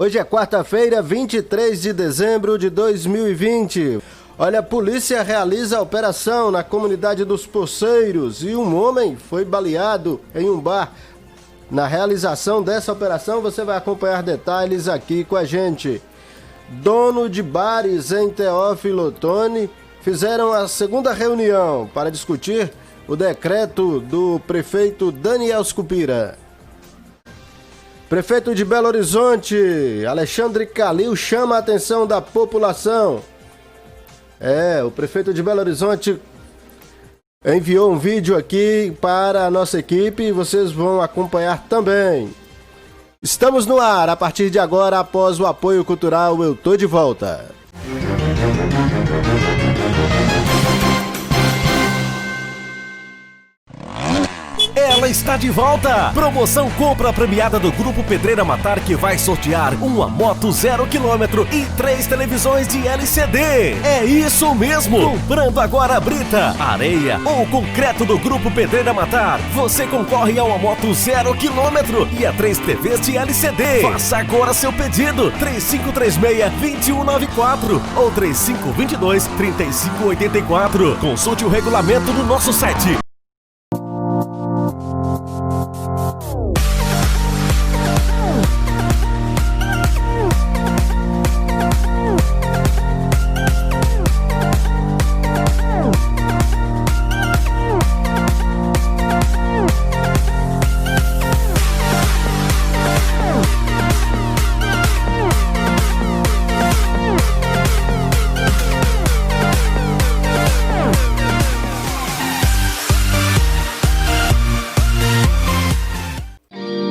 Hoje é quarta-feira, 23 de dezembro de 2020. Olha, a polícia realiza a operação na comunidade dos Poceiros e um homem foi baleado em um bar. Na realização dessa operação, você vai acompanhar detalhes aqui com a gente. Dono de bares em Teófilo Otoni fizeram a segunda reunião para discutir o decreto do prefeito Daniel Scupira. Prefeito de Belo Horizonte, Alexandre Calil, chama a atenção da população. O prefeito de Belo Horizonte enviou um vídeo aqui para a nossa equipe e vocês vão acompanhar também. Estamos no ar, a partir de agora, após o apoio cultural, eu tô de volta. Ela está de volta! Promoção compra premiada do Grupo Pedreira Matar, que vai sortear uma moto 0 km e 3 televisões de LCD. É isso mesmo! Comprando agora a brita, areia ou concreto do Grupo Pedreira Matar, você concorre a uma moto 0 km e a 3 TVs de LCD. Faça agora seu pedido, 3536-2194 ou 3522-3584. Consulte o regulamento no nosso site.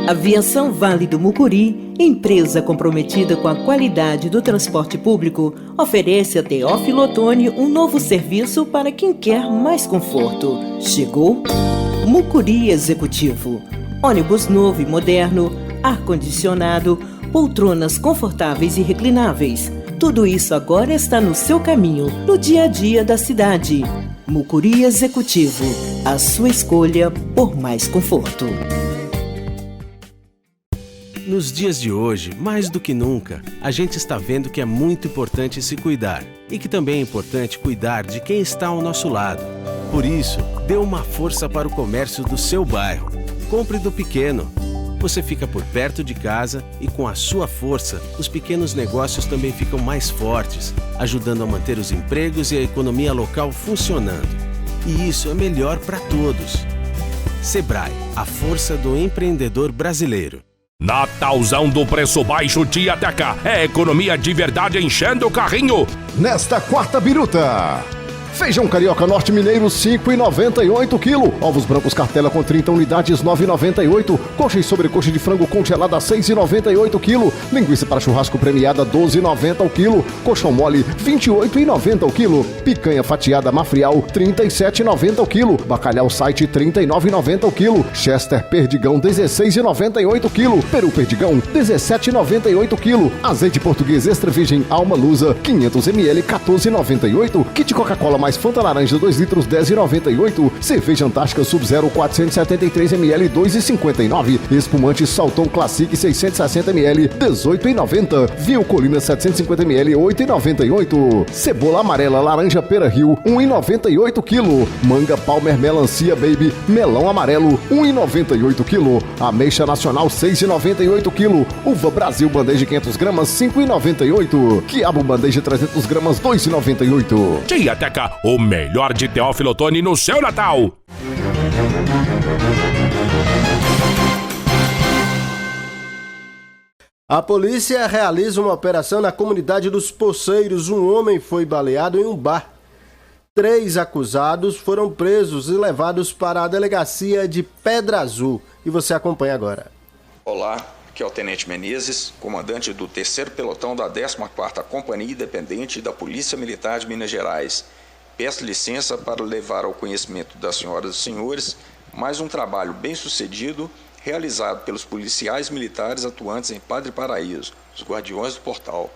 Aviação Vale do Mucuri, empresa comprometida com a qualidade do transporte público, oferece a Teófilo Otoni um novo serviço para quem quer mais conforto. Chegou Mucuri Executivo. Ônibus novo e moderno, ar-condicionado, poltronas confortáveis e reclináveis. Tudo isso agora está no seu caminho, no dia a dia da cidade. Mucuri Executivo, a sua escolha por mais conforto. Nos dias de hoje, mais do que nunca, a gente está vendo que é muito importante se cuidar e que também é importante cuidar de quem está ao nosso lado. Por isso, dê uma força para o comércio do seu bairro. Compre do pequeno. Você fica por perto de casa e com a sua força, os pequenos negócios também ficam mais fortes, ajudando a manter os empregos e a economia local funcionando. E isso é melhor para todos. Sebrae, a força do empreendedor brasileiro. Natalzão do preço baixo Tia Teca. É economia de verdade enchendo o carrinho. Nesta quarta biruta, feijão carioca norte mineiro 5,98 kg. Ovos brancos cartela com 30 unidades 9,98. Coxa e sobrecoxa de frango congelada 6,98 kg. Linguiça para churrasco premiada 12,90 o quilo. Coxão mole 28,90 o quilo. Picanha fatiada mafrial 37,90 o quilo. Bacalhau site 39,90 o quilo. Chester perdigão 16,98 o quilo. Peru perdigão 17,98 o quilo. Azeite português extra virgem alma lusa 500 ml 14,98. Kit Coca-Cola mais Fanta laranja 2 litros 10,98. Cerveja Antártica Sub-Zero 473 ml 2,59. Espumante Salton Classic 660 ml 18,90. Vinho Colina 750 ml 8,98. Cebola amarela laranja Pera Rio 1,98 kg. Manga Palmer Melancia Baby melão amarelo 1,98 kg. Ameixa Nacional 6,98 kg. Uva Brasil bandeja 500 gramas 5,98. Quiabo bandeja 300 gramas 2,98. Tia Teca, o melhor de Teófilo Otoni no seu Natal. A polícia realiza uma operação na comunidade dos Poceiros. Um homem foi baleado em um bar. 3 acusados foram presos e levados para a delegacia de Pedra Azul. E você acompanha agora. Olá, aqui é o Tenente Menezes, comandante do 3º Pelotão da 14ª Companhia Independente da Polícia Militar de Minas Gerais. Peço licença para levar ao conhecimento das senhoras e senhores mais um trabalho bem sucedido realizado pelos policiais militares atuantes em Padre Paraíso, os Guardiões do Portal.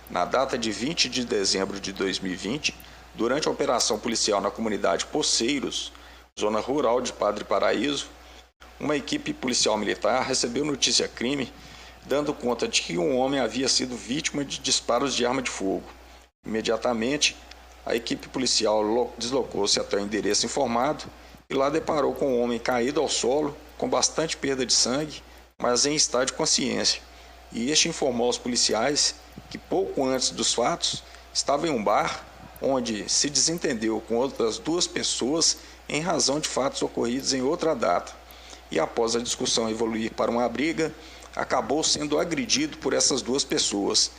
Na data de 20 de dezembro de 2020, durante a operação policial na comunidade Poceiros, zona rural de Padre Paraíso, uma equipe policial militar recebeu notícia-crime dando conta de que um homem havia sido vítima de disparos de arma de fogo. Imediatamente, a equipe policial deslocou-se até o endereço informado e lá deparou com um homem caído ao solo, com bastante perda de sangue, mas em estado de consciência. E este informou aos policiais que pouco antes dos fatos estava em um bar onde se desentendeu com outras 2 pessoas em razão de fatos ocorridos em outra data. E após a discussão evoluir para uma briga, acabou sendo agredido por essas 2 pessoas.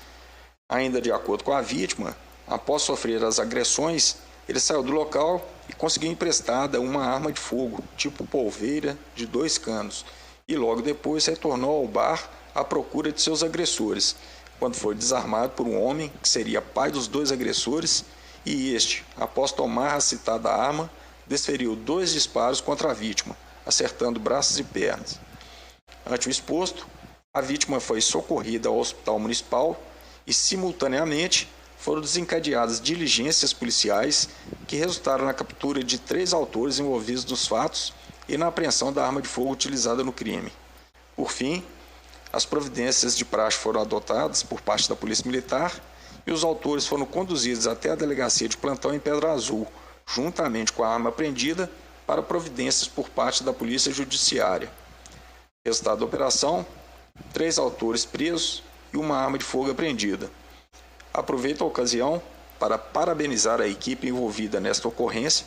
Ainda de acordo com a vítima, após sofrer as agressões, ele saiu do local e conseguiu emprestada uma arma de fogo, tipo polveira, de 2 canos, e logo depois retornou ao bar à procura de seus agressores, quando foi desarmado por um homem que seria pai dos 2 agressores, e este, após tomar a citada arma, desferiu 2 disparos contra a vítima, acertando braços e pernas. Ante o exposto, a vítima foi socorrida ao hospital municipal e, simultaneamente, foram desencadeadas diligências policiais que resultaram na captura de 3 autores envolvidos nos fatos e na apreensão da arma de fogo utilizada no crime. Por fim, as providências de praxe foram adotadas por parte da Polícia Militar e os autores foram conduzidos até a delegacia de plantão em Pedra Azul, juntamente com a arma apreendida, para providências por parte da Polícia Judiciária. Resultado da operação: 3 autores presos e uma arma de fogo apreendida. Aproveito a ocasião para parabenizar a equipe envolvida nesta ocorrência,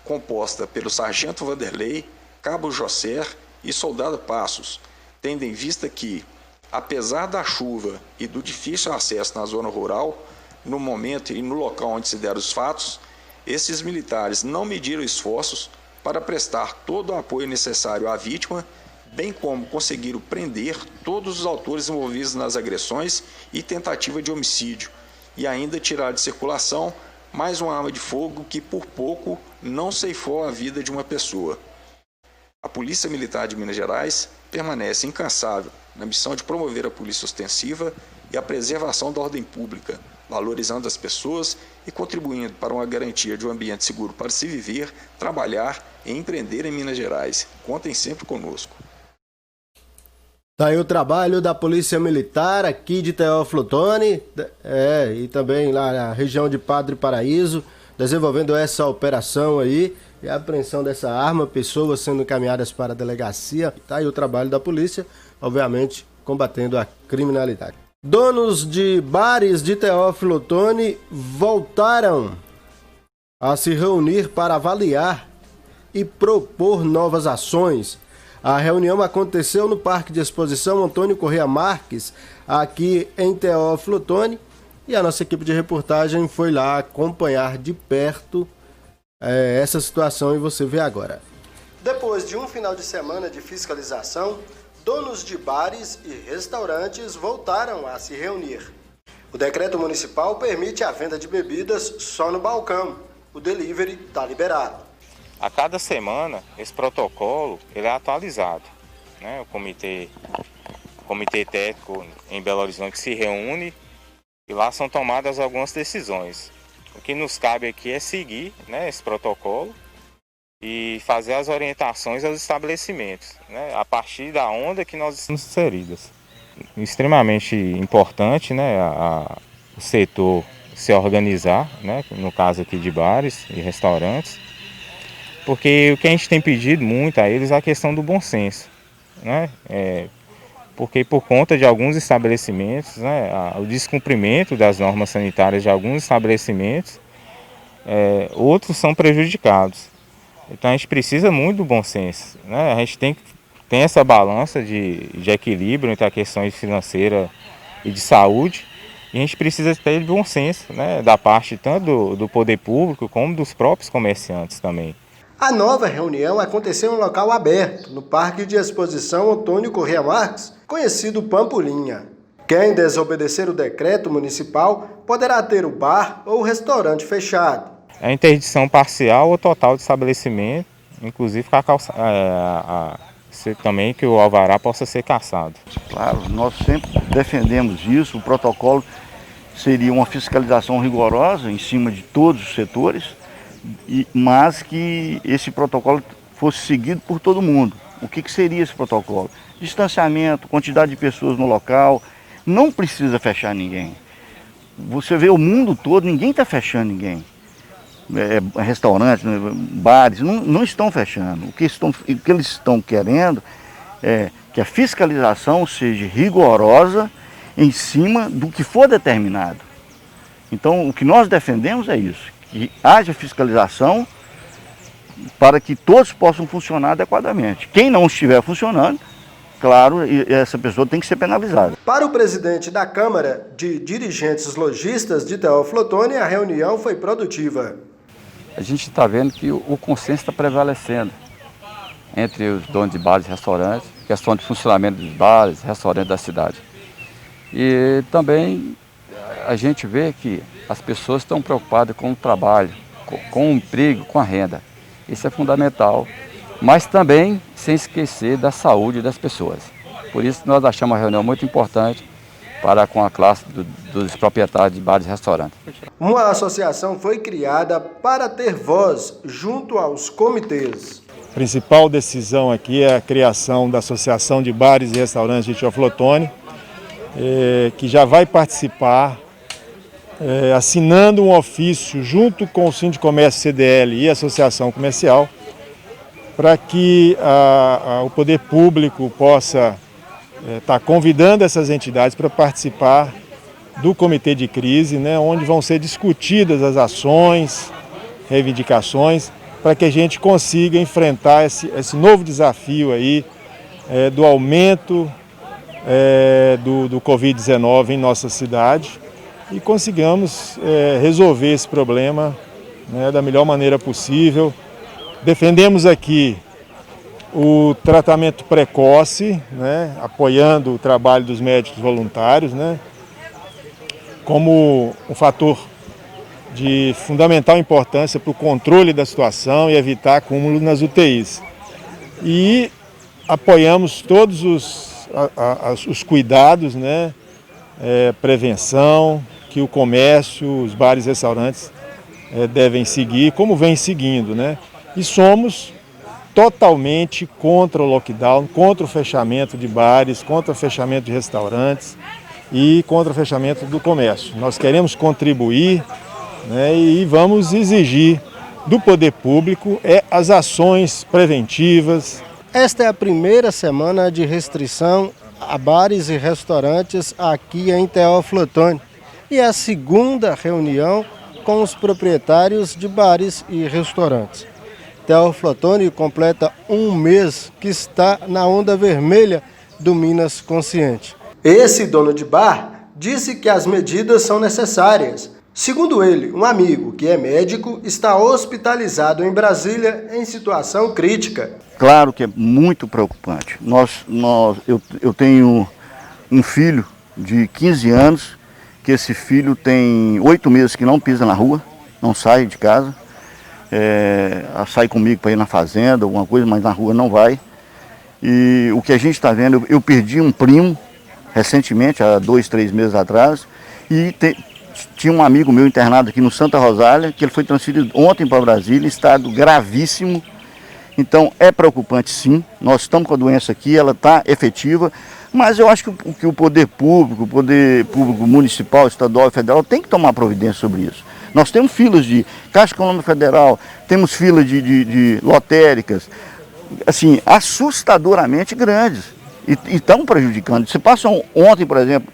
composta pelo Sargento Vanderlei, Cabo José e Soldado Passos, tendo em vista que, apesar da chuva e do difícil acesso na zona rural, no momento e no local onde se deram os fatos, esses militares não mediram esforços para prestar todo o apoio necessário à vítima, bem como conseguiram prender todos os autores envolvidos nas agressões e tentativa de homicídio, e ainda tirar de circulação mais uma arma de fogo que por pouco não ceifou a vida de uma pessoa. A Polícia Militar de Minas Gerais permanece incansável na missão de promover a polícia ostensiva e a preservação da ordem pública, valorizando as pessoas e contribuindo para uma garantia de um ambiente seguro para se viver, trabalhar e empreender em Minas Gerais. Contem sempre conosco. Tá aí o trabalho da Polícia Militar aqui de Teófilo Otoni, e também lá na região de Padre Paraíso, desenvolvendo essa operação aí e a apreensão dessa arma, pessoas sendo encaminhadas para a delegacia. Tá aí o trabalho da polícia, obviamente combatendo a criminalidade. Donos de bares de Teófilo Otoni voltaram a se reunir para avaliar e propor novas ações. A reunião aconteceu no Parque de Exposição Antônio Corrêa Marques, aqui em Teófilo Otoni, e a nossa equipe de reportagem foi lá acompanhar de perto essa situação e você vê agora. Depois de um final de semana de fiscalização, donos de bares e restaurantes voltaram a se reunir. O decreto municipal permite a venda de bebidas só no balcão. O delivery está liberado. A cada semana, esse protocolo ele é atualizado, né? O comitê técnico em Belo Horizonte se reúne e lá são tomadas algumas decisões. O que nos cabe aqui é seguir, né, esse protocolo e fazer as orientações aos estabelecimentos, né, a partir da onda que nós estamos inseridas. Extremamente importante, né, o setor se organizar, né, no caso aqui de bares e restaurantes, porque o que a gente tem pedido muito a eles é a questão do bom senso, né? Porque por conta de alguns estabelecimentos, né, o descumprimento das normas sanitárias de alguns estabelecimentos, outros são prejudicados. Então a gente precisa muito do bom senso, né? A gente tem essa balança de equilíbrio entre a questão financeira e de saúde, e a gente precisa ter de bom senso, né, da parte tanto do poder público como dos próprios comerciantes também. A nova reunião aconteceu em um local aberto, no Parque de Exposição Antônio Corrêa Marques, conhecido Pampulinha. Quem desobedecer o decreto municipal poderá ter o bar ou o restaurante fechado. A interdição parcial ou total de estabelecimento, inclusive também que o alvará possa ser cassado. Claro, nós sempre defendemos isso, o protocolo seria uma fiscalização rigorosa em cima de todos os setores, mas que esse protocolo fosse seguido por todo mundo. O que seria esse protocolo? Distanciamento, quantidade de pessoas no local, não precisa fechar ninguém. Você vê o mundo todo, ninguém está fechando ninguém. Restaurantes, bares, não estão fechando. O que eles estão querendo é que a fiscalização seja rigorosa em cima do que for determinado. Então, o que nós defendemos é isso, que haja fiscalização para que todos possam funcionar adequadamente. Quem não estiver funcionando, claro, essa pessoa tem que ser penalizada. Para o presidente da Câmara de Dirigentes Lojistas de Teófilo Otoni, a reunião foi produtiva. A gente está vendo que o consenso está prevalecendo entre os donos de bares e restaurantes, questão de funcionamento dos bares e restaurantes da cidade. E também a gente vê que as pessoas estão preocupadas com o trabalho, com o emprego, com a renda. Isso é fundamental, mas também sem esquecer da saúde das pessoas. Por isso nós achamos a reunião muito importante para com a classe dos proprietários de bares e restaurantes. Uma associação foi criada para ter voz junto aos comitês. A principal decisão aqui é a criação da Associação de Bares e Restaurantes de Teófilo Otoni, que já vai participar assinando um ofício junto com o Síndico Comércio CDL e a Associação Comercial, para que o poder público possa estar convidando essas entidades para participar do comitê de crise, né, onde vão ser discutidas as ações, reivindicações, para que a gente consiga enfrentar esse novo desafio aí do aumento do Covid-19 em nossa cidade e consigamos resolver esse problema, né, da melhor maneira possível. Defendemos aqui o tratamento precoce, né, apoiando o trabalho dos médicos voluntários, né, como um fator de fundamental importância para o controle da situação e evitar acúmulo nas UTIs. E apoiamos todos os cuidados, né, prevenção, que o comércio, os bares e restaurantes devem seguir, como vem seguindo, né? E somos totalmente contra o lockdown, contra o fechamento de bares, contra o fechamento de restaurantes e contra o fechamento do comércio. Nós queremos contribuir, né, e vamos exigir do poder público as ações preventivas. Esta é a primeira semana de restrição a bares e restaurantes aqui em Teófilo Otoni e a segunda reunião com os proprietários de bares e restaurantes. Teófilo Otoni completa um mês que está na onda vermelha do Minas Consciente. Esse dono de bar disse que as medidas são necessárias. Segundo ele, um amigo que é médico está hospitalizado em Brasília em situação crítica. Claro que é muito preocupante. Eu tenho um filho de 15 anos, que esse filho tem 8 meses que não pisa na rua, não sai de casa. Sai comigo para ir na fazenda, alguma coisa, mas na rua não vai. E o que a gente está vendo, eu perdi um primo recentemente, há 2, 3 meses atrás, e tinha um amigo meu internado aqui no Santa Rosália, que ele foi transferido ontem para Brasília, em estado gravíssimo. Então é preocupante sim, nós estamos com a doença aqui, ela está efetiva, mas eu acho que o poder público municipal, estadual e federal tem que tomar providência sobre isso. Nós temos filas de Caixa Econômica Federal, temos filas de lotéricas, assim, assustadoramente grandes, e estão prejudicando. Você passa ontem, por exemplo,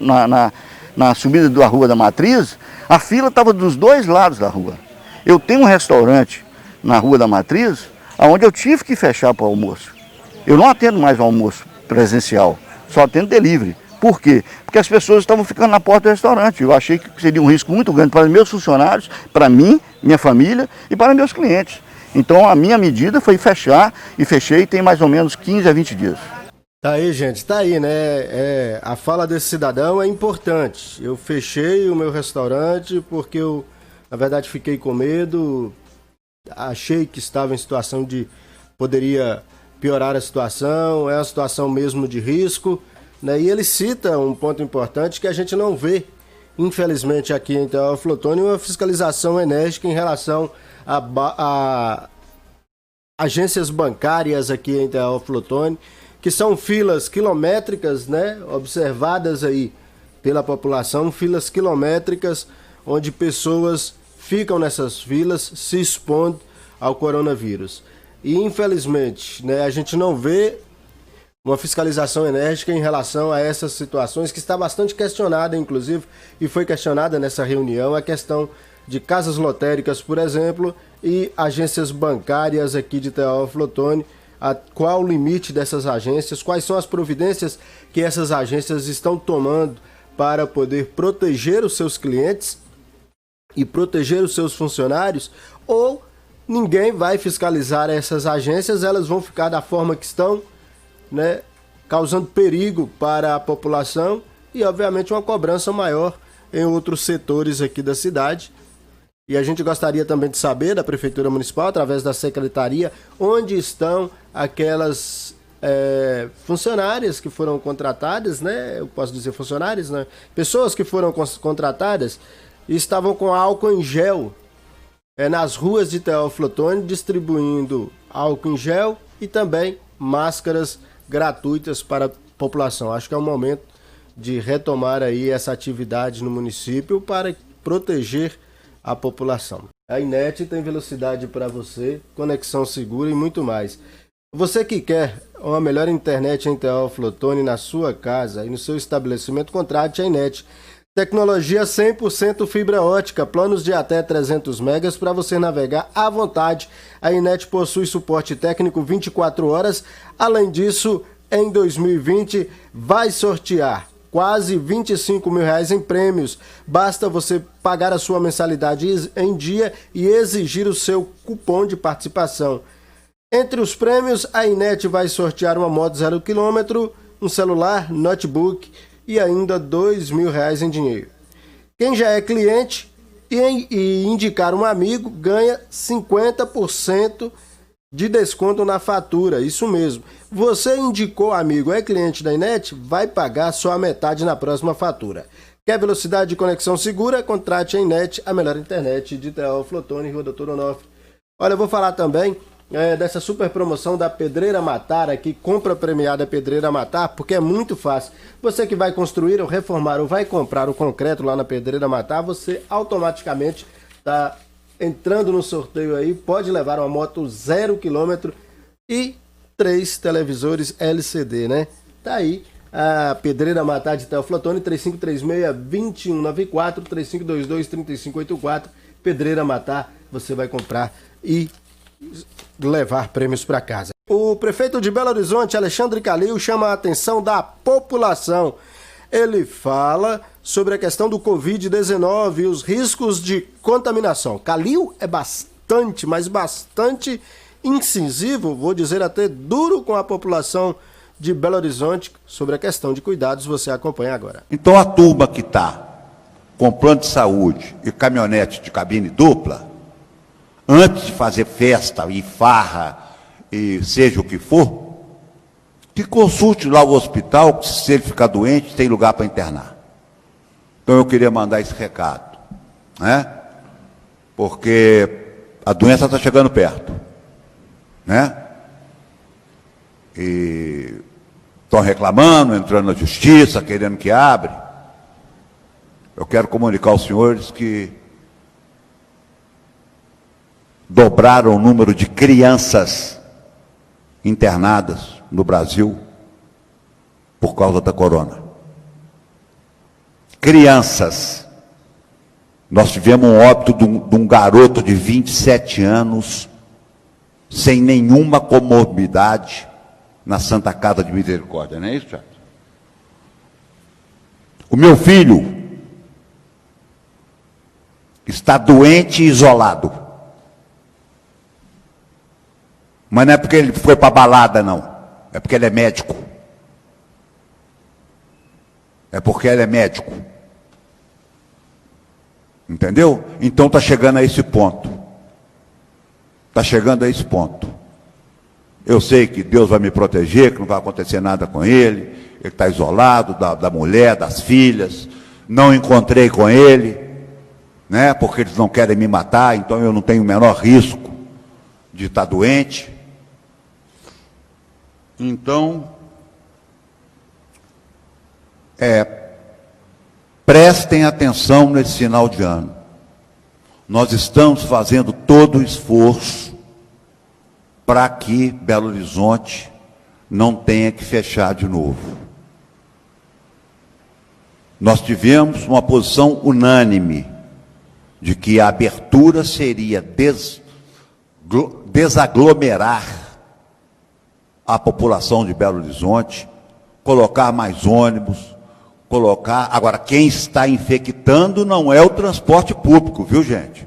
na subida da Rua da Matriz, a fila estava dos dois lados da rua. Eu tenho um restaurante na Rua da Matriz, onde eu tive que fechar para o almoço. Eu não atendo mais o almoço presencial, só atendo delivery. Por quê? Porque as pessoas estavam ficando na porta do restaurante. Eu achei que seria um risco muito grande para meus funcionários, para mim, minha família e para meus clientes. Então a minha medida foi fechar, e fechei tem mais ou menos 15 a 20 dias. Tá aí, gente, tá aí, né? A fala desse cidadão é importante. Eu fechei o meu restaurante porque eu, na verdade, fiquei com medo, achei que estava em situação de poderia piorar a situação, é uma situação mesmo de risco, né? E ele cita um ponto importante que a gente não vê, infelizmente, aqui em Teófilo Otoni, uma fiscalização enérgica em relação a agências bancárias aqui em Teófilo Otoni, que são filas quilométricas, né, observadas aí pela população, filas quilométricas onde pessoas ficam nessas filas se expondo ao coronavírus. E infelizmente, né, a gente não vê uma fiscalização enérgica em relação a essas situações, que está bastante questionada, inclusive, e foi questionada nessa reunião, a questão de casas lotéricas, por exemplo, e agências bancárias aqui de Teófilo Otoni. Qual o limite dessas agências, quais são as providências que essas agências estão tomando para poder proteger os seus clientes e proteger os seus funcionários, ou ninguém vai fiscalizar essas agências, elas vão ficar da forma que estão, né, causando perigo para a população e, obviamente, uma cobrança maior em outros setores aqui da cidade. E a gente gostaria também de saber da Prefeitura Municipal, através da Secretaria, onde estão aquelas funcionárias que foram contratadas, né? Eu posso dizer funcionárias, né? Pessoas que foram contratadas e estavam com álcool em gel nas ruas de Teófilo Otoni, distribuindo álcool em gel e também máscaras gratuitas para a população. Acho que é o momento de retomar aí essa atividade no município para proteger a população. A Inet tem velocidade para você, conexão segura e muito mais. Você que quer uma melhor internet em Teófilo Otoni na sua casa e no seu estabelecimento, contrate a Inet. Tecnologia 100% fibra ótica, planos de até 300 megas para você navegar à vontade. A Inet possui suporte técnico 24 horas. Além disso, em 2020 vai sortear quase R$25 mil em prêmios. Basta você pagar a sua mensalidade em dia e exigir o seu cupom de participação. Entre os prêmios, a Inet vai sortear uma moto 0 km, um celular, notebook e ainda R$2 mil em dinheiro. Quem já é cliente e indicar um amigo ganha 50% de desconto na fatura. Isso mesmo. Você indicou amigo, é cliente da Inet, vai pagar só a metade na próxima fatura. Quer velocidade de conexão segura? Contrate a Inet, a melhor internet de Teófilo Otoni e Rua Doutor Onofre. Olha, eu vou falar também dessa super promoção da Pedreira Matar aqui, compra premiada Pedreira Matar, porque é muito fácil. Você que vai construir ou reformar ou vai comprar o concreto lá na Pedreira Matar, você automaticamente está entrando no sorteio aí, pode levar uma moto 0 km e 3 televisores LCD, né? Tá aí a Pedreira Matar de Teófilo Otoni, 3536-2194, 3522-3584. Pedreira Matar, você vai comprar e levar prêmios para casa. O prefeito de Belo Horizonte, Alexandre Calil, chama a atenção da população. Ele fala sobre a questão do Covid-19 e os riscos de contaminação. Calil é bastante, mas bastante incisivo, vou dizer até duro com a população de Belo Horizonte sobre a questão de cuidados. Você acompanha agora. Então a turma que está com plano de saúde e caminhonete de cabine dupla, antes de fazer festa e farra e seja o que for, que consulte lá o hospital, se ele ficar doente, tem lugar para internar. Então eu queria mandar esse recado, né? Porque a doença está chegando perto, né? E estão reclamando, entrando na justiça, querendo que abra. Eu quero comunicar aos senhores que dobraram o número de crianças internadas no Brasil por causa da corona. Crianças. Nós tivemos um óbito de um garoto de 27 anos, sem nenhuma comorbidade, na Santa Casa de Misericórdia, não é isso, Thiago? O meu filho está doente e isolado. Mas não é porque ele foi para a balada, não. É porque ele é médico. É porque ele é médico. Entendeu? Então está chegando a esse ponto. Está chegando a esse ponto. Eu sei que Deus vai me proteger, que não vai acontecer nada com ele. Ele está isolado da mulher, das filhas. Não encontrei com ele, né? Porque eles não querem me matar, então eu não tenho o menor risco de estar doente. Então, prestem atenção nesse final de ano. Nós estamos fazendo todo o esforço para que Belo Horizonte não tenha que fechar de novo. Nós tivemos uma posição unânime de que a abertura seria desaglomerar a população de Belo Horizonte, colocar mais ônibus, Agora, quem está infectando não é o transporte público, viu, gente?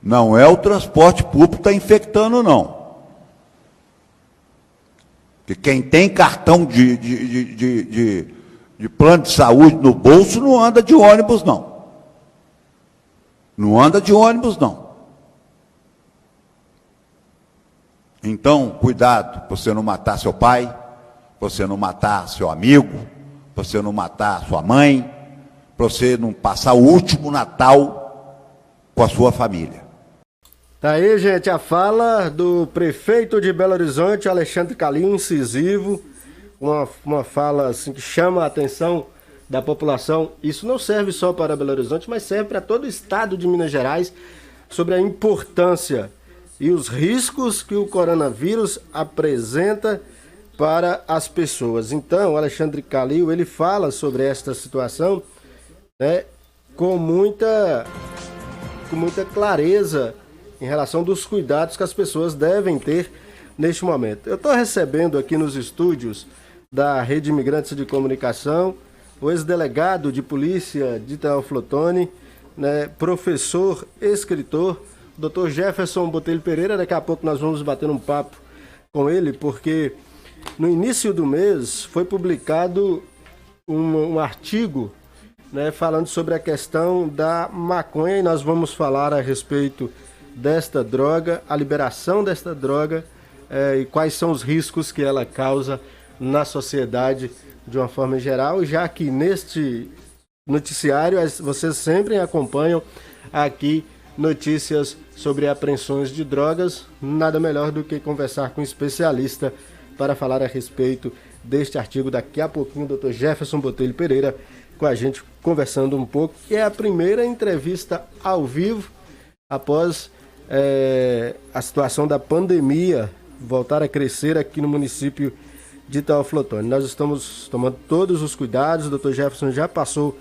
Não é o transporte público que está infectando, não. Porque quem tem cartão de plano de saúde no bolso não anda de ônibus, não. Não anda de ônibus, não. Então, cuidado, para você não matar seu pai, para você não matar seu amigo, para você não matar sua mãe, para você não passar o último Natal com a sua família. Tá aí, gente, a fala do prefeito de Belo Horizonte, Alexandre Calil, incisivo, uma fala assim, que chama a atenção da população. Isso não serve só para Belo Horizonte, mas serve para todo o estado de Minas Gerais, sobre a importância e os riscos que o coronavírus apresenta para as pessoas. Então, Alexandre Calil, ele fala sobre esta situação, né, com muita clareza em relação dos cuidados que as pessoas devem ter neste momento. Eu estou recebendo aqui nos estúdios da Rede Imigrantes de Comunicação o ex-delegado de polícia de Teófilo Otoni, né, professor, escritor, Dr. Jefferson Botelho Pereira. Daqui a pouco nós vamos bater um papo com ele, porque no início do mês foi publicado um artigo, né, falando sobre a questão da maconha, e nós vamos falar a respeito desta droga, a liberação desta droga e quais são os riscos que ela causa na sociedade de uma forma geral, já que neste noticiário vocês sempre acompanham aqui notícias sobre apreensões de drogas. Nada melhor do que conversar com um especialista para falar a respeito deste artigo. Daqui a pouquinho o Dr. Jefferson Botelho Pereira com a gente conversando um pouco, que é a primeira entrevista ao vivo após a situação da pandemia voltar a crescer aqui no município de Teófilo Otoni. Nós estamos tomando todos os cuidados, o Dr. Jefferson já passou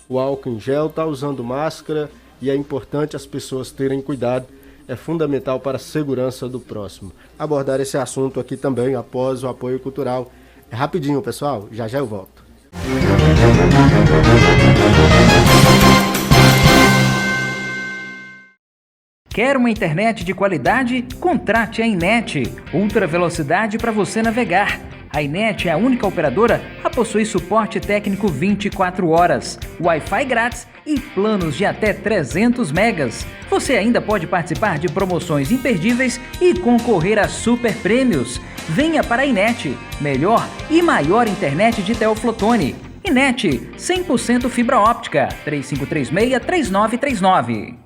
o álcool em gel, está usando máscara, e é importante as pessoas terem cuidado, é fundamental para a segurança do próximo. Abordar esse assunto aqui também após o apoio cultural. É rapidinho, pessoal, já eu volto. Quer uma internet de qualidade? Contrate a Inet. Ultra velocidade para você navegar. A Inet é a única operadora a possuir suporte técnico 24 horas, Wi-Fi grátis e planos de até 300 megas. Você ainda pode participar de promoções imperdíveis e concorrer a super prêmios. Venha para a Inet, melhor e maior internet de Teófilo Otoni. Inet, 100% fibra óptica, 3536-3939.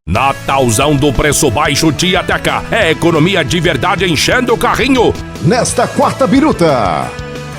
Natalzão do preço baixo Tia Teca. É economia de verdade enchendo o carrinho. Nesta quarta biruta,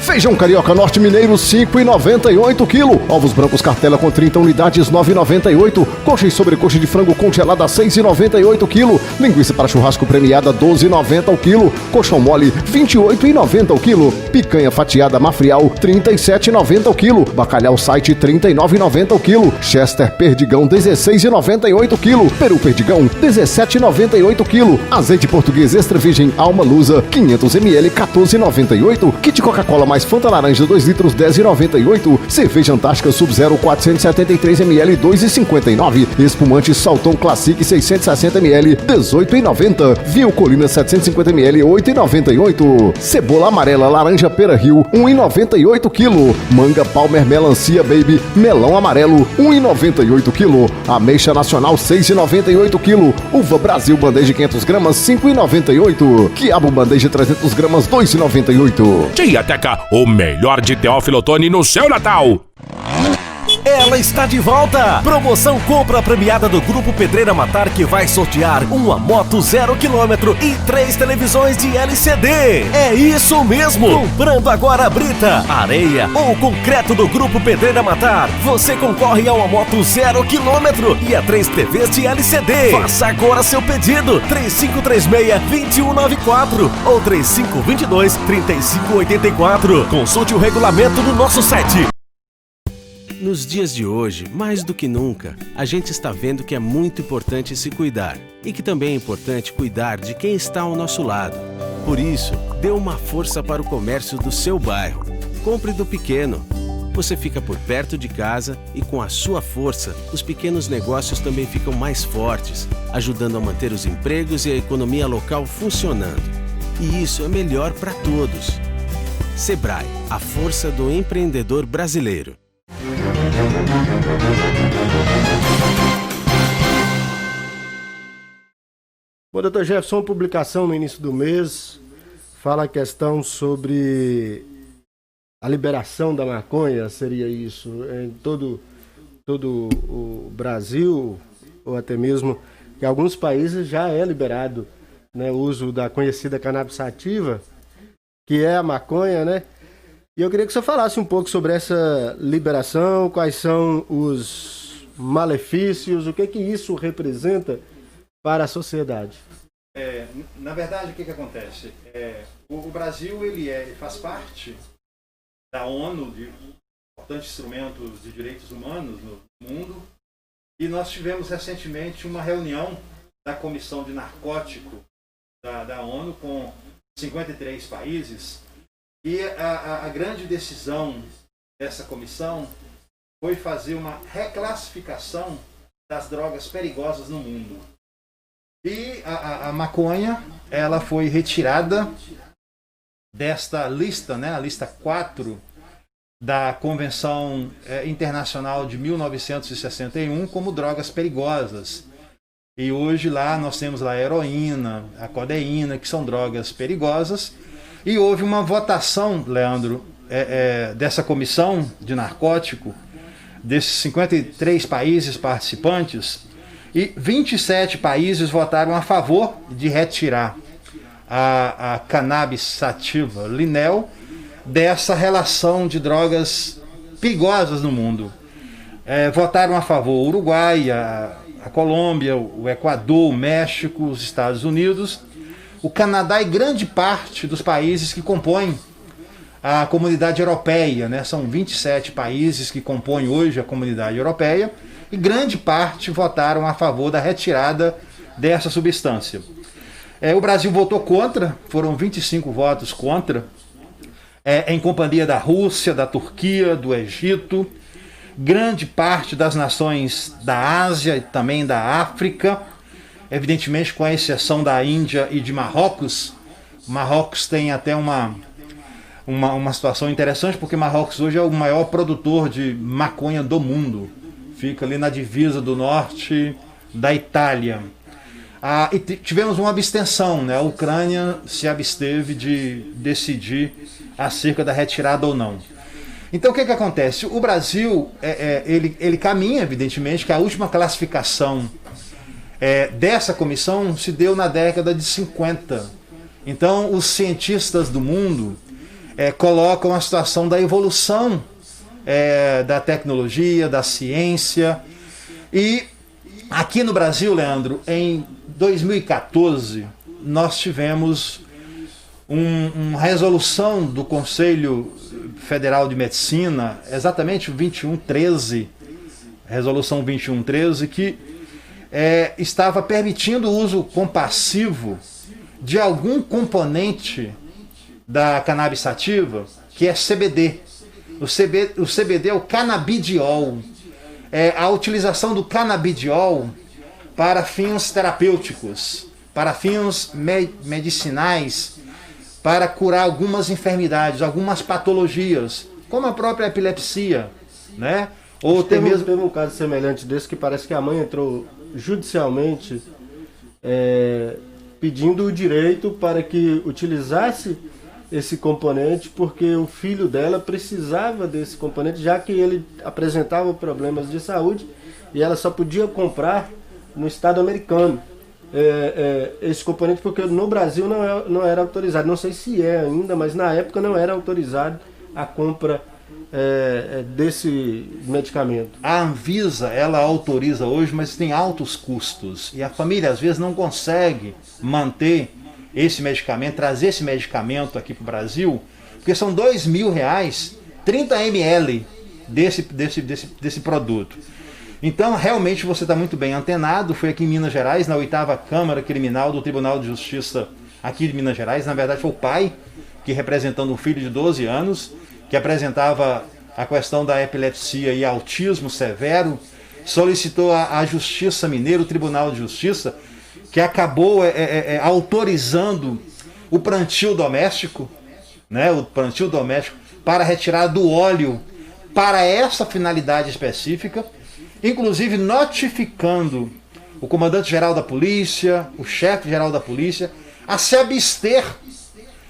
feijão carioca norte mineiro 5,98 kg, ovos brancos cartela com 30 unidades 9,98, coxa e sobrecoxa de frango congelada 6,98 kg, linguiça para churrasco premiada 12,90 o quilo, colchão mole 28,90 o quilo, picanha fatiada mafrial 37,90 o quilo, bacalhau site 39,90 o quilo, chester perdigão 16,98 o quilo, peru perdigão 17,98 o quilo, azeite português extra virgem alma lusa 500 ml 14,98, kit Coca-Cola mais Fanta laranja 2 litros 10,98, cerveja Antártica Sub-Zero 473 ml 2,59, espumante Saltão Classic 660 ml 18,90, vinho Colina 750 ml 8,98, cebola amarela laranja Pera Rio 1,98 kg, manga Palmer Melancia Baby melão amarelo 1,98 kg, ameixa nacional 6,98 kg, uva Brasil bandeja 500 gramas 5,98, quiabo bandeja 300 gramas 2,98. Tia Teca, o melhor de Teófilo Otoni no seu Natal. Ela está de volta! Promoção compra premiada do Grupo Pedreira Matar que vai sortear uma moto 0 km e 3 televisões de LCD. É isso mesmo! Comprando agora a brita, areia ou concreto do Grupo Pedreira Matar, você concorre a uma moto 0 km e a 3 TVs de LCD. Faça agora seu pedido, 3536-2194 ou 3522-3584. Consulte o regulamento no nosso site. Nos dias de hoje, mais do que nunca, a gente está vendo que é muito importante se cuidar e que também é importante cuidar de quem está ao nosso lado. Por isso, dê uma força para o comércio do seu bairro. Compre do pequeno. Você fica por perto de casa e com a sua força, os pequenos negócios também ficam mais fortes, ajudando a manter os empregos e a economia local funcionando. E isso é melhor para todos. Sebrae, a força do empreendedor brasileiro. Bom, doutor Jefferson, publicação no início do mês fala a questão sobre a liberação da maconha, seria isso, em todo o Brasil, ou até mesmo em alguns países já é liberado, né, o uso da conhecida cannabis sativa, que é a maconha, né? E eu queria que você falasse um pouco sobre essa liberação, quais são os malefícios, o que isso representa para a sociedade. Na verdade, o que acontece? O Brasil ele faz parte da ONU, de importantes instrumentos de direitos humanos no mundo, e nós tivemos recentemente uma reunião da Comissão de Narcótico da ONU com 53 países, e a grande decisão dessa comissão foi fazer uma reclassificação das drogas perigosas no mundo. E a maconha, ela foi retirada desta lista, né, a lista 4 da Convenção Internacional de 1961 como drogas perigosas. E hoje lá nós temos lá a heroína, a codeína, que são drogas perigosas. E houve uma votação, Leandro, dessa comissão de narcótico, desses 53 países participantes, e 27 países votaram a favor de retirar a cannabis sativa, Linel, dessa relação de drogas perigosas no mundo. Votaram a favor o Uruguai, a Colômbia, o Equador, o México, os Estados Unidos, o Canadá e grande parte dos países que compõem a comunidade europeia, né? São 27 países que compõem hoje a comunidade europeia, e grande parte votaram a favor da retirada dessa substância. O Brasil votou contra, foram 25 votos contra, em companhia da Rússia, da Turquia, do Egito, grande parte das nações da Ásia e também da África, evidentemente com a exceção da Índia e de Marrocos. Marrocos tem até uma situação interessante, porque Marrocos hoje é o maior produtor de maconha do mundo. Fica ali na divisa do norte da Itália. E tivemos uma abstenção, né? A Ucrânia se absteve de decidir acerca da retirada ou não. Então o que acontece? O Brasil ele caminha, evidentemente, que a última classificação dessa comissão se deu na década de 50. Então os cientistas do mundo colocam a situação da evolução da tecnologia, da ciência. E aqui no Brasil, Leandro, em 2014, nós tivemos uma resolução do Conselho Federal de Medicina, exatamente o 2113, resolução 2113, que estava permitindo o uso compassivo de algum componente da cannabis sativa, que é CBD. O CBD é o canabidiol. A utilização do canabidiol para fins terapêuticos, para fins medicinais, para curar algumas enfermidades, algumas patologias, como a própria epilepsia, né? Ou teve um caso semelhante desse, que parece que a mãe entrou judicialmente pedindo o direito para que utilizasse esse componente porque o filho dela precisava desse componente, já que ele apresentava problemas de saúde e ela só podia comprar no estado americano esse componente, porque no Brasil não era autorizado. Não sei se é ainda, mas na época não era autorizado a compra desse medicamento. A Anvisa, ela autoriza hoje, mas tem altos custos. E a família, às vezes, não consegue manter esse medicamento, trazer esse medicamento aqui para o Brasil, porque são R$2.000, 30 ml desse produto. Então, realmente, você está muito bem antenado. Foi aqui em Minas Gerais, na 8ª Câmara Criminal do Tribunal de Justiça aqui de Minas Gerais. Na verdade, foi o pai que, representando um filho de 12 anos, que apresentava a questão da epilepsia e autismo severo, solicitou à Justiça Mineira, o Tribunal de Justiça, que acabou autorizando o plantio doméstico, né, o plantio doméstico para retirada do óleo para essa finalidade específica, inclusive notificando o comandante-geral da polícia, o chefe-geral da polícia, a se abster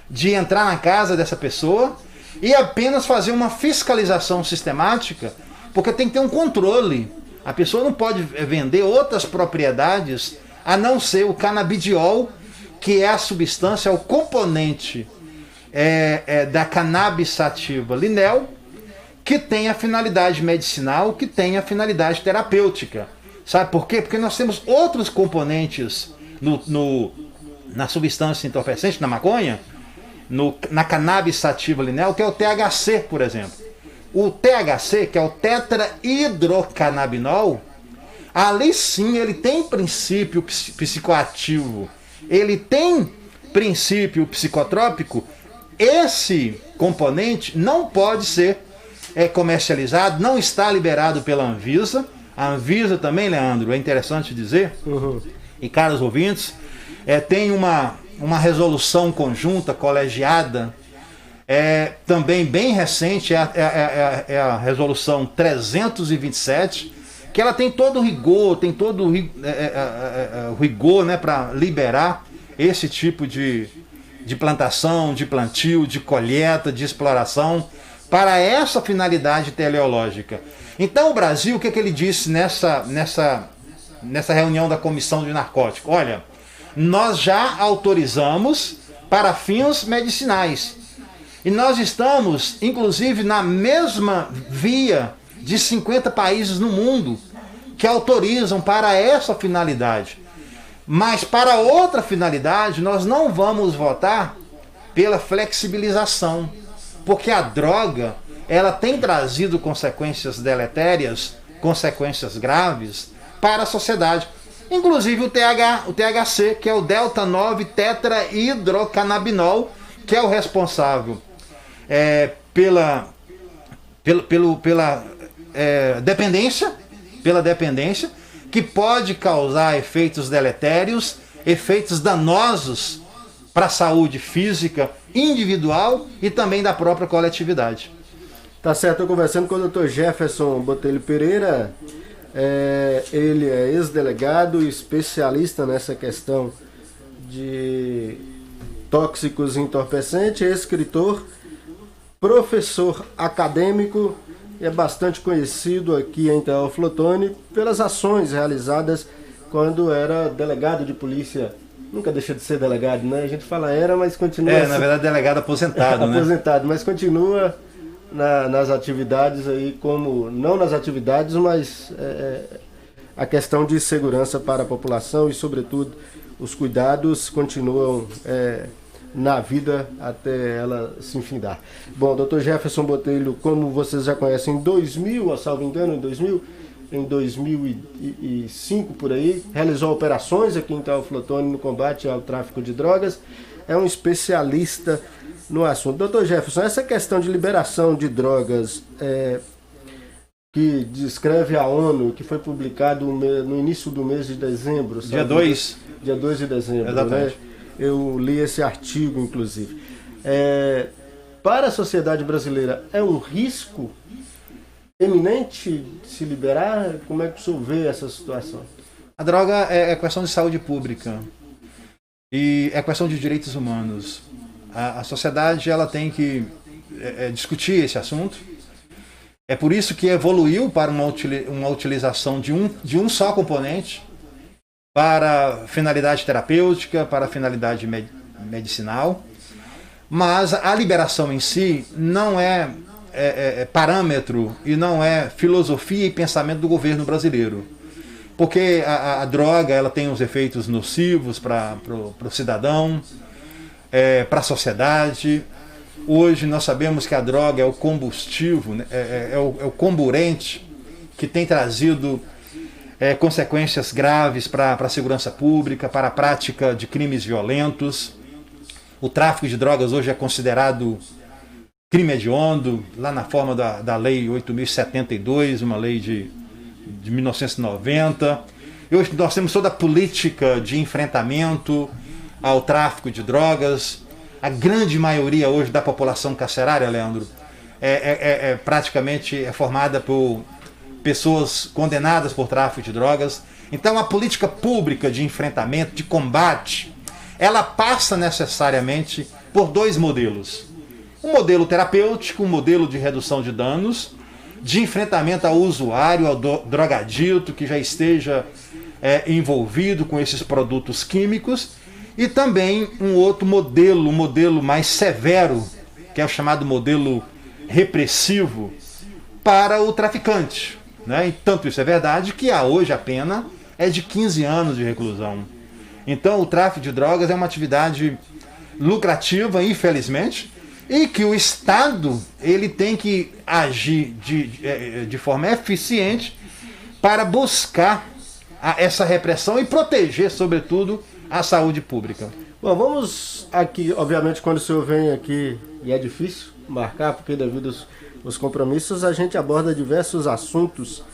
de entrar na casa dessa pessoa e apenas fazer uma fiscalização sistemática, porque tem que ter um controle. A pessoa não pode vender outras propriedades a não ser o canabidiol, que é a substância, o componente da cannabis sativa linel, que tem a finalidade medicinal, que tem a finalidade terapêutica. Sabe por quê? Porque nós temos outros componentes na substância entorpecente, na maconha, na cannabis sativa linel, que é o THC, por exemplo. O THC, que é o tetrahidrocannabinol, ali sim ele tem princípio psicoativo, ele tem princípio psicotrópico. Esse componente não pode ser comercializado, não está liberado pela Anvisa. A Anvisa também, Leandro, é interessante dizer, e caros ouvintes, tem uma resolução conjunta, colegiada, também bem recente, é a resolução 327, que ela tem todo o rigor, rigor, né, para liberar esse tipo de plantação, de plantio, de colheita, de exploração, para essa finalidade teleológica. Então o Brasil, o que ele disse nessa reunião da Comissão de Narcóticos? Olha, nós já autorizamos para fins medicinais. E nós estamos, inclusive, na mesma via de 50 países no mundo que autorizam para essa finalidade. Mas para outra finalidade, nós não vamos votar pela flexibilização, porque a droga, ela tem trazido consequências deletérias, consequências graves para a sociedade. Inclusive o THC, que é o delta-9 tetrahidrocannabinol, que é o responsável pela dependência, que pode causar efeitos deletérios, efeitos danosos para a saúde física individual e também da própria coletividade. Tá certo, eu conversando com o Dr. Jefferson Botelho Pereira, ele é ex-delegado e especialista nessa questão de tóxicos entorpecentes, escritor, professor acadêmico e é bastante conhecido aqui em Teófilo Otoni pelas ações realizadas quando era delegado de polícia. Nunca deixa de ser delegado, né? A gente fala era, mas continua... na verdade, delegado aposentado, né? Aposentado, mas continua nas atividades aí, como... Não nas atividades, mas a questão de segurança para a população e, sobretudo, os cuidados continuam na vida até ela se enfindar. Bom, Dr. Jefferson Botelho, como vocês já conhecem, em 2000, salvo engano, em 2005 por aí, realizou operações aqui em Teófilo Otoni no combate ao tráfico de drogas, é um especialista no assunto. Dr. Jefferson, essa questão de liberação de drogas que descreve a ONU, que foi publicado no início do mês de dezembro. Dia 2 de dezembro. Exatamente. Né? Eu li esse artigo, inclusive. Para a sociedade brasileira, é um risco eminente se liberar? Como é que o senhor vê essa situação? A droga é questão de saúde pública e é questão de direitos humanos. A sociedade ela tem que discutir esse assunto. É por isso que evoluiu para uma utilização de um só componente para finalidade terapêutica, para finalidade medicinal. Mas a liberação em si não é parâmetro e não é filosofia e pensamento do governo brasileiro. Porque a droga ela tem os efeitos nocivos para o cidadão, para a sociedade. Hoje nós sabemos que a droga é o combustível, né? É o comburente que tem trazido consequências graves para a segurança pública, para a prática de crimes violentos. O tráfico de drogas hoje é considerado crime hediondo, lá na forma da Lei 8.072, uma lei de 1990. E hoje nós temos toda a política de enfrentamento ao tráfico de drogas. A grande maioria hoje da população carcerária, Leandro, praticamente formada por pessoas condenadas por tráfico de drogas. Então a política pública de enfrentamento, de combate, ela passa necessariamente por dois modelos. Um modelo terapêutico, um modelo de redução de danos, de enfrentamento ao usuário, ao drogadito que já esteja envolvido com esses produtos químicos, e também um outro modelo, um modelo mais severo, que é o chamado modelo repressivo, para o traficante. Né? E tanto isso é verdade que hoje a pena é de 15 anos de reclusão. Então o tráfico de drogas é uma atividade lucrativa, infelizmente, e que o Estado ele tem que agir de forma eficiente para buscar essa repressão e proteger, sobretudo, a saúde pública. Bom, vamos aqui, obviamente, quando o senhor vem aqui, e é difícil marcar, porque devido aos compromissos, a gente aborda diversos assuntos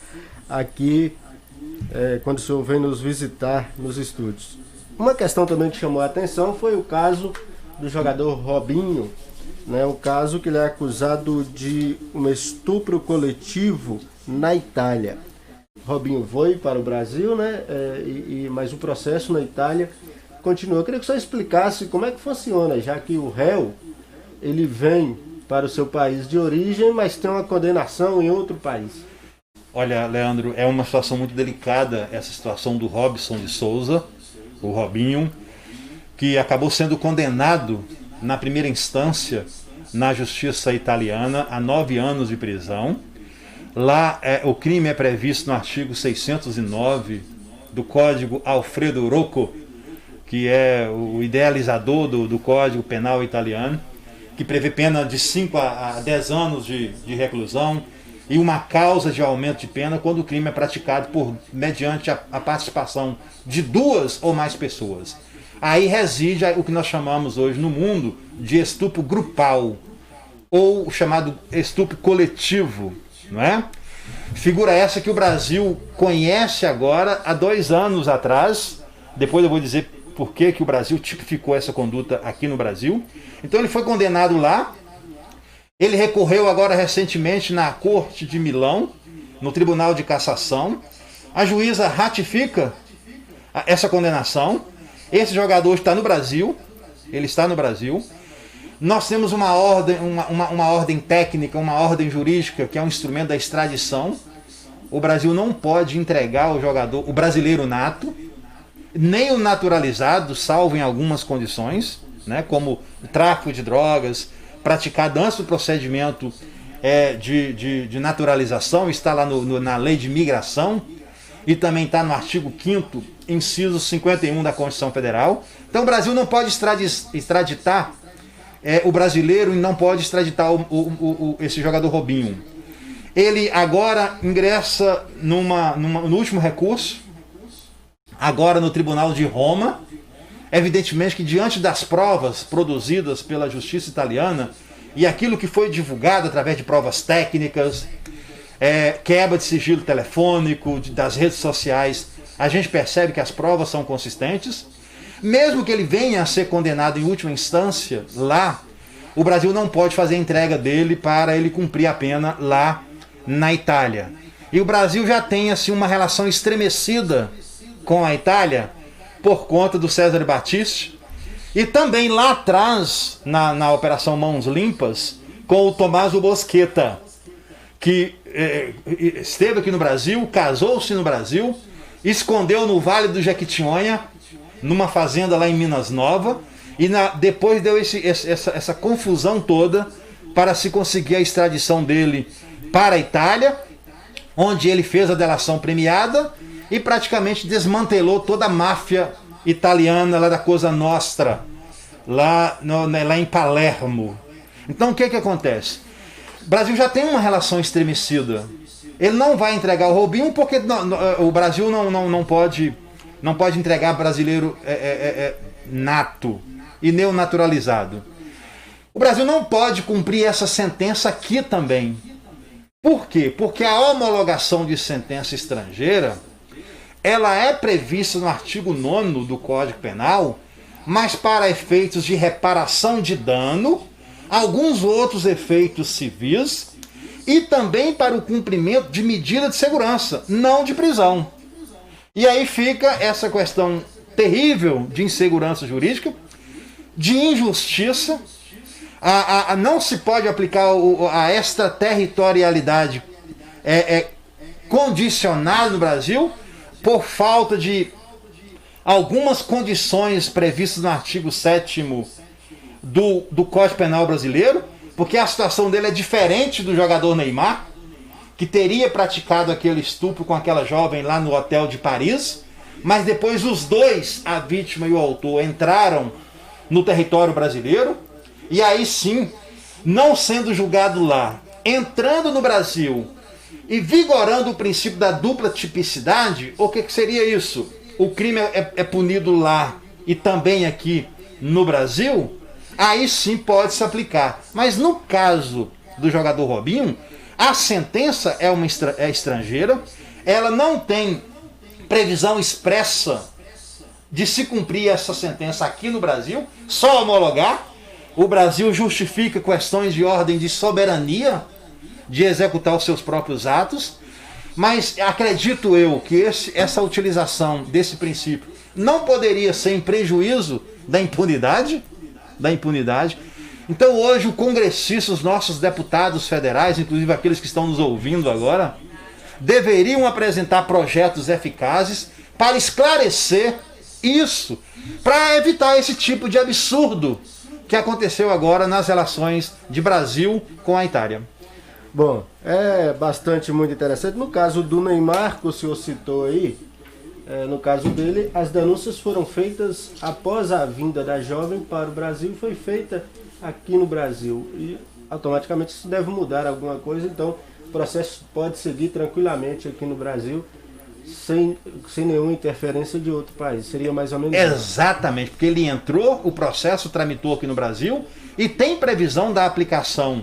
aqui, quando o senhor vem nos visitar nos estúdios. Uma questão também que chamou a atenção foi o caso do jogador Robinho, né, o caso que ele é acusado de um estupro coletivo na Itália. Robinho foi para o Brasil, né, mas o processo na Itália continua. Eu queria que o senhor explicasse como é que funciona, já que o réu ele vem para o seu país de origem, mas tem uma condenação em outro país. Olha, Leandro, é uma situação muito delicada essa situação do Robson de Souza, o Robinho, que acabou sendo condenado na primeira instância na justiça italiana a 9 anos de prisão. Lá o crime é previsto no artigo 609 do Código Alfredo Rocco, que é o idealizador do Código Penal italiano, que prevê pena de 5 a 10 anos de reclusão e uma causa de aumento de pena quando o crime é praticado mediante a participação de 2 ou mais pessoas. Aí reside o que nós chamamos hoje no mundo de estupro grupal, ou o chamado estupro coletivo, não é? Figura essa que o Brasil conhece agora há 2 anos atrás. Depois eu vou dizer por que o Brasil tipificou essa conduta aqui no Brasil. Então ele foi condenado lá. Ele recorreu agora recentemente na Corte de Milão, no Tribunal de Cassação. A juíza ratifica essa condenação. Esse jogador está no Brasil. Ele está no Brasil. Nós temos uma ordem técnica, uma ordem jurídica, que é um instrumento da extradição. O Brasil não pode entregar o jogador, o brasileiro nato, nem o naturalizado, salvo em algumas condições, né, como o tráfico de drogas, praticado antes do procedimento de naturalização, está lá na lei de migração, e também está no artigo 5º, inciso 51 da Constituição Federal. Então o Brasil não pode extraditar o brasileiro e não pode extraditar esse jogador Robinho. Ele agora ingressa no último recurso, agora no Tribunal de Roma. Evidentemente que diante das provas produzidas pela justiça italiana e aquilo que foi divulgado através de provas técnicas, quebra de sigilo telefônico, das redes sociais, a gente percebe que as provas são consistentes. Mesmo que ele venha a ser condenado em última instância lá, o Brasil não pode fazer a entrega dele para ele cumprir a pena lá na Itália. E o Brasil já tem assim uma relação estremecida com a Itália por conta do Cesare Battisti E também lá atrás, na Operação Mãos Limpas, com o Tommaso Bosqueta, que esteve aqui no Brasil, casou-se no Brasil, escondeu no Vale do Jequitinhonha, numa fazenda lá em Minas Nova, e depois deu essa confusão toda para se conseguir a extradição dele para a Itália, onde ele fez a delação premiada e praticamente desmantelou toda a máfia italiana lá da Cosa Nostra, lá em Palermo. Então o que acontece? O Brasil já tem uma relação estremecida. Ele não vai entregar o Robinho porque o Brasil não pode entregar brasileiro nato e neonaturalizado. O Brasil não pode cumprir essa sentença aqui também. Por quê? Porque a homologação de sentença estrangeira, ela é prevista no artigo 9º do Código Penal, mas para efeitos de reparação de dano, alguns outros efeitos civis e também para o cumprimento de medida de segurança, não de prisão. E aí fica essa questão terrível de insegurança jurídica, de injustiça. Não se pode aplicar a extraterritorialidade condicionada no Brasil por falta de algumas condições previstas no artigo 7º do Código Penal brasileiro, porque a situação dele é diferente do jogador Neymar, que teria praticado aquele estupro com aquela jovem lá no hotel de Paris, mas depois os dois, a vítima e o autor, entraram no território brasileiro, e aí sim, não sendo julgado lá, entrando no Brasil e vigorando o princípio da dupla tipicidade, o que seria isso? O crime é punido lá e também aqui no Brasil? Aí sim pode se aplicar. Mas no caso do jogador Robinho, a sentença é estrangeira, ela não tem previsão expressa de se cumprir essa sentença aqui no Brasil, só homologar. O Brasil justifica questões de ordem de soberania, de executar os seus próprios atos, mas acredito eu que essa utilização desse princípio não poderia ser em prejuízo da impunidade. Então hoje o congressista, os nossos deputados federais, inclusive aqueles que estão nos ouvindo agora, deveriam apresentar projetos eficazes para esclarecer isso, para evitar esse tipo de absurdo que aconteceu agora nas relações de Brasil com a Itália. Bom, é muito interessante. No caso do Neymar, que o senhor citou aí, no caso dele, as denúncias foram feitas após a vinda da jovem para o Brasil e foi feita aqui no Brasil. E automaticamente isso deve mudar alguma coisa, então o processo pode seguir tranquilamente aqui no Brasil, sem nenhuma interferência de outro país. Seria mais ou menos exatamente, porque ele entrou, o processo tramitou aqui no Brasil e tem previsão da aplicação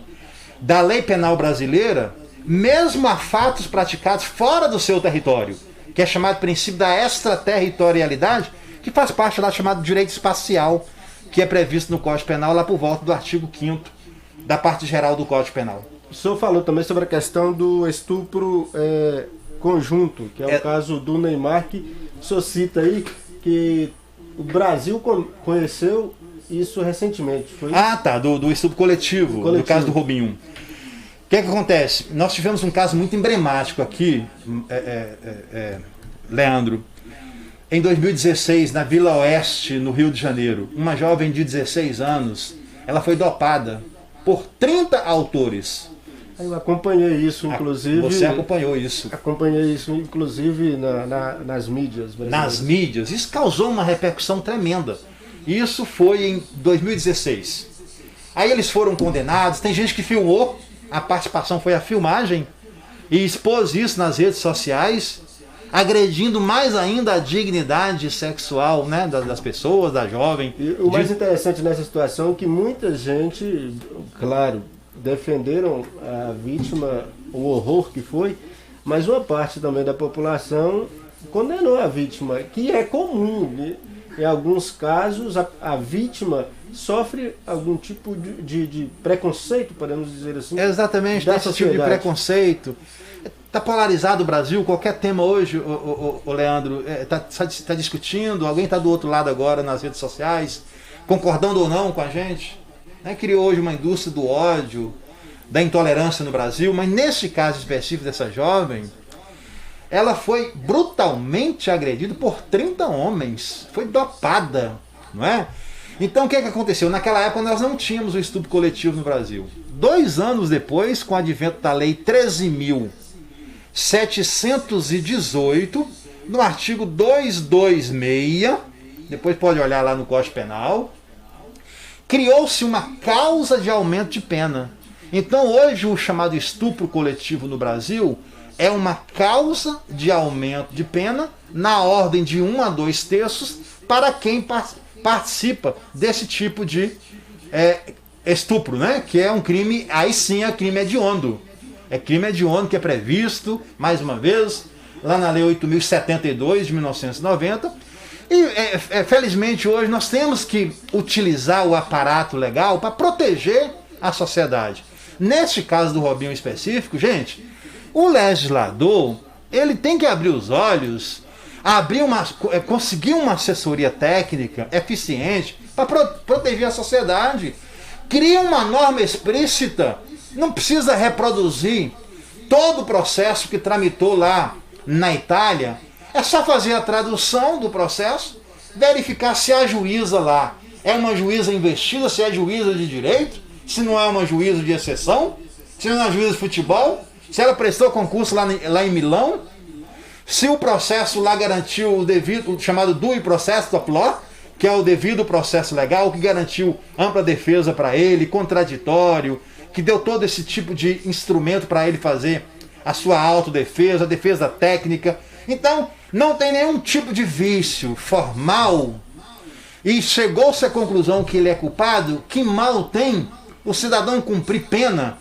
da lei penal brasileira, mesmo a fatos praticados fora do seu território, que é chamado princípio da extraterritorialidade, que faz parte lá chamado direito espacial, que é previsto no Código Penal lá por volta do artigo 5º da parte geral do Código Penal. O senhor falou também sobre a questão do estupro conjunto, que é o caso do Neymar, que o senhor cita aí que o Brasil conheceu isso recentemente. Foi? Do estupro coletivo, no caso do Robinho. O que acontece? Nós tivemos um caso muito emblemático aqui, Leandro. Em 2016, na Vila Oeste, no Rio de Janeiro, uma jovem de 16 anos, ela foi dopada por 30 autores. Eu acompanhei isso, inclusive. Você acompanhou isso? Acompanhei isso, inclusive, nas mídias brasileiras. Nas mídias. Isso causou uma repercussão tremenda. Isso foi em 2016. Aí eles foram condenados, tem gente que filmou, a participação foi a filmagem, e expôs isso nas redes sociais, agredindo mais ainda a dignidade sexual, né, das pessoas, da jovem. E o mais interessante nessa situação é que muita gente, claro, defenderam a vítima, o horror que foi, mas uma parte também da população condenou a vítima, que é comum, né? Em alguns casos a vítima sofre algum tipo de preconceito, podemos dizer assim. Exatamente, desse tipo de preconceito. Está polarizado o Brasil, qualquer tema hoje, o Leandro, está discutindo, alguém está do outro lado agora nas redes sociais, concordando ou não com a gente, né? Criou hoje uma indústria do ódio, da intolerância no Brasil, mas nesse caso específico dessa jovem, ela foi brutalmente agredida por 30 homens, foi dopada, não é? Então o que aconteceu? Naquela época nós não tínhamos o estupro coletivo no Brasil. 2 anos depois, com o advento da Lei 13.718, no artigo 226, depois pode olhar lá no Código Penal, criou-se uma causa de aumento de pena. Então hoje o chamado estupro coletivo no Brasil é uma causa de aumento de pena na ordem de 1 a 2 terços para quem participa desse tipo de estupro, né? Que é um crime, aí sim é crime hediondo. É crime hediondo que é previsto, mais uma vez, lá na Lei 8.072 de 1990. E felizmente hoje nós temos que utilizar o aparato legal para proteger a sociedade. Neste caso do Robinho específico, gente, o legislador, ele tem que abrir os olhos, conseguir uma assessoria técnica eficiente para proteger a sociedade. Cria uma norma explícita, não precisa reproduzir todo o processo que tramitou lá na Itália, é só fazer a tradução do processo, verificar se a juíza lá é uma juíza investida, se é juíza de direito, se não é uma juíza de exceção, se não é uma juíza de futebol, se ela prestou concurso lá em Milão, se o processo lá garantiu o devido, o chamado due processo do law, que é o devido processo legal, que garantiu ampla defesa para ele, contraditório, que deu todo esse tipo de instrumento para ele fazer a sua autodefesa, a defesa técnica. Então, não tem nenhum tipo de vício formal e chegou-se à conclusão que ele é culpado, que mal tem o cidadão cumprir pena.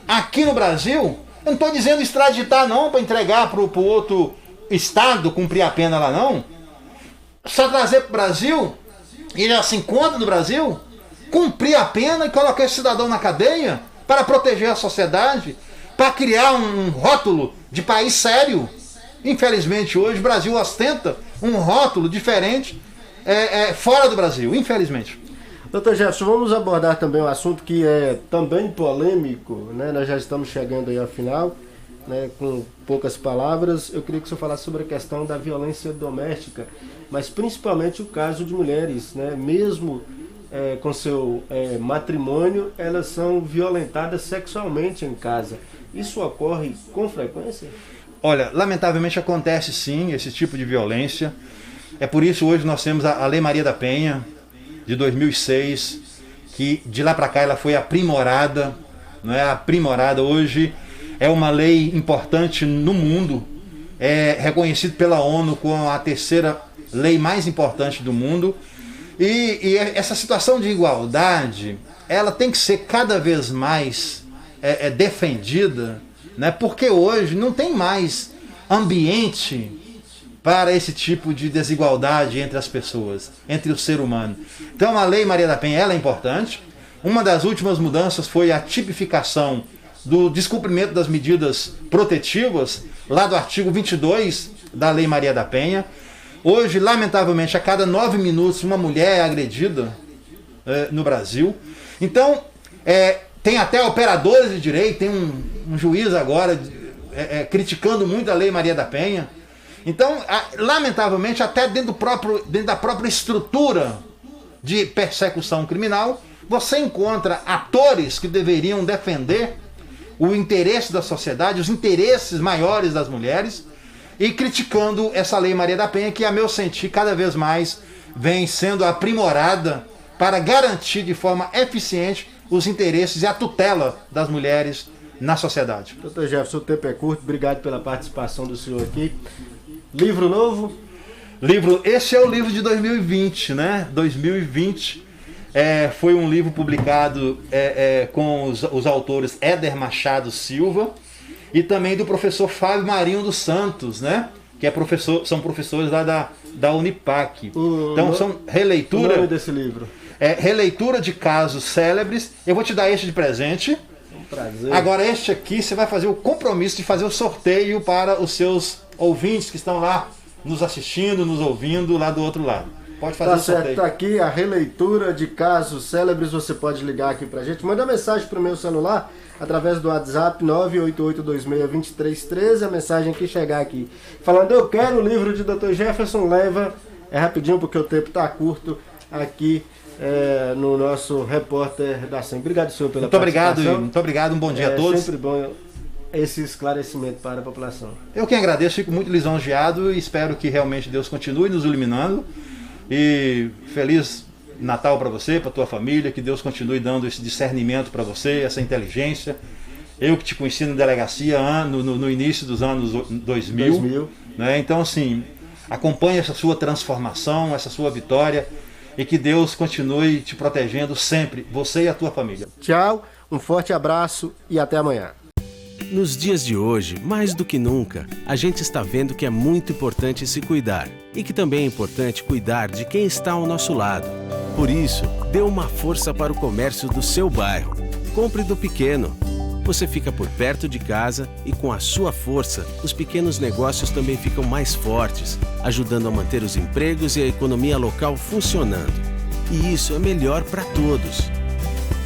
Aqui no Brasil, eu não estou dizendo extraditar não, para entregar para o outro estado cumprir a pena lá não. Só trazer para o Brasil, e já se encontra no Brasil, cumprir a pena e colocar esse cidadão na cadeia para proteger a sociedade, para criar um rótulo de país sério. Infelizmente hoje o Brasil ostenta um rótulo diferente fora do Brasil, infelizmente. Doutor Jefferson, vamos abordar também um assunto que é também polêmico, né? Nós já estamos chegando aí ao final, né? Com poucas palavras, eu queria que o senhor falasse sobre a questão da violência doméstica, mas principalmente o caso de mulheres, né? Mesmo com seu matrimônio, elas são violentadas sexualmente em casa. Isso ocorre com frequência? Olha, lamentavelmente acontece sim esse tipo de violência. É por isso hoje nós temos a Lei Maria da Penha, de 2006, que de lá para cá ela foi aprimorada, não é? Aprimorada hoje, é uma lei importante no mundo, é reconhecido pela ONU como a 3ª lei mais importante do mundo, e essa situação de igualdade, ela tem que ser cada vez mais defendida, né? Porque hoje não tem mais ambiente para esse tipo de desigualdade entre as pessoas, entre o ser humano. Então a Lei Maria da Penha ela é importante. Uma das últimas mudanças foi a tipificação do descumprimento das medidas protetivas, lá do artigo 22 da Lei Maria da Penha. Hoje, lamentavelmente, a cada 9 minutos uma mulher é agredida no Brasil. Então, tem até operadores de direito, tem um juiz agora criticando muito a Lei Maria da Penha. Então, lamentavelmente, até dentro da própria estrutura de persecução criminal, você encontra atores que deveriam defender o interesse da sociedade, os interesses maiores das mulheres, e criticando essa Lei Maria da Penha, que, a meu sentir, cada vez mais vem sendo aprimorada para garantir de forma eficiente os interesses e a tutela das mulheres na sociedade. Doutor Jefferson, o tempo é curto, obrigado pela participação do senhor aqui. Livro novo? Esse é o livro de 2020, né? 2020 foi um livro publicado com os autores Éder Machado Silva e também do professor Fábio Marinho dos Santos, né? Que são professores lá da Unipac. Então são releitura. O nome desse livro? Releitura de casos célebres. Eu vou te dar este de presente. Prazer. Agora este aqui você vai fazer o compromisso de fazer o sorteio para os seus ouvintes que estão lá nos assistindo, nos ouvindo lá do outro lado. Pode fazer tá o certo, sorteio. tá aqui a releitura de casos célebres. Você pode ligar aqui pra gente. Manda mensagem pro meu celular através do WhatsApp 988262313. A mensagem que chegar aqui falando eu quero o livro de Dr. Jefferson, leva. É rapidinho porque o tempo tá curto aqui no nosso repórter da SEM. Obrigado, senhor, pela participação. Muito obrigado, um bom dia a todos. É sempre bom esse esclarecimento para a população. Eu que agradeço, fico muito lisonjeado e espero que realmente Deus continue nos iluminando. E feliz Natal para você, para tua família, que Deus continue dando esse discernimento para você, essa inteligência. Eu que te conheci na delegacia no início dos anos 2000. Né? Então, assim, acompanhe essa sua transformação, essa sua vitória, e que Deus continue te protegendo sempre, você e a tua família. Tchau, um forte abraço e até amanhã. Nos dias de hoje, mais do que nunca, a gente está vendo que é muito importante se cuidar e que também é importante cuidar de quem está ao nosso lado. Por isso, dê uma força para o comércio do seu bairro. Compre do pequeno. Você fica por perto de casa e com a sua força, os pequenos negócios também ficam mais fortes, ajudando a manter os empregos e a economia local funcionando. E isso é melhor para todos.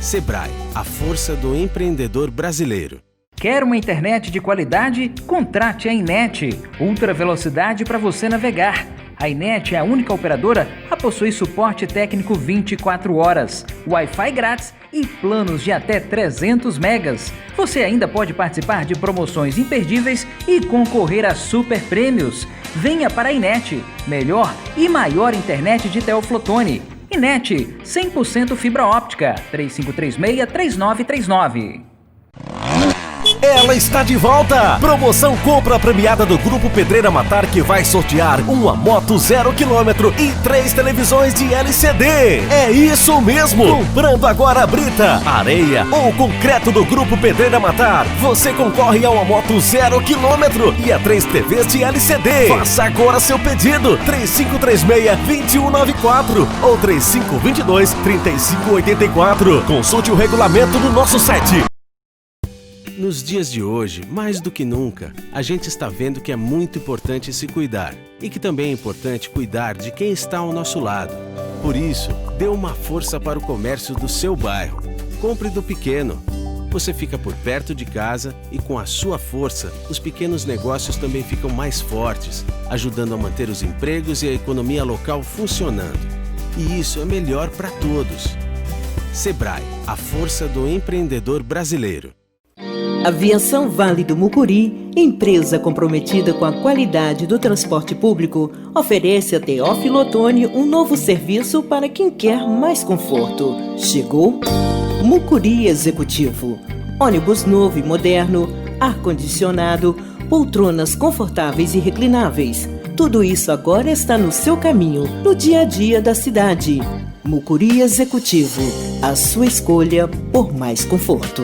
Sebrae, a força do empreendedor brasileiro. Quer uma internet de qualidade? Contrate a Inet. Ultra velocidade para você navegar. A Inet é a única operadora a possuir suporte técnico 24 horas, Wi-Fi grátis e planos de até 300 megas. Você ainda pode participar de promoções imperdíveis e concorrer a super prêmios. Venha para a Inet, melhor e maior internet de Teoflotone. Inet, 100% fibra óptica, 3536-3939. Ela está de volta! Promoção compra premiada do Grupo Pedreira Matar que vai sortear uma moto 0 km e 3 televisões de LCD. É isso mesmo! Comprando agora a brita, areia ou concreto do Grupo Pedreira Matar, você concorre a uma moto 0 km e a 3 TVs de LCD. Faça agora seu pedido! 3536-2194 ou 3522-3584. Consulte o regulamento no nosso site. Nos dias de hoje, mais do que nunca, a gente está vendo que é muito importante se cuidar e que também é importante cuidar de quem está ao nosso lado. Por isso, dê uma força para o comércio do seu bairro. Compre do pequeno. Você fica por perto de casa e com a sua força, os pequenos negócios também ficam mais fortes, ajudando a manter os empregos e a economia local funcionando. E isso é melhor para todos. Sebrae, a força do empreendedor brasileiro. Aviação Vale do Mucuri, empresa comprometida com a qualidade do transporte público, oferece a Teófilo Otoni um novo serviço para quem quer mais conforto. Chegou Mucuri Executivo. Ônibus novo e moderno, ar-condicionado, poltronas confortáveis e reclináveis. Tudo isso agora está no seu caminho, no dia a dia da cidade. Mucuri Executivo, a sua escolha por mais conforto.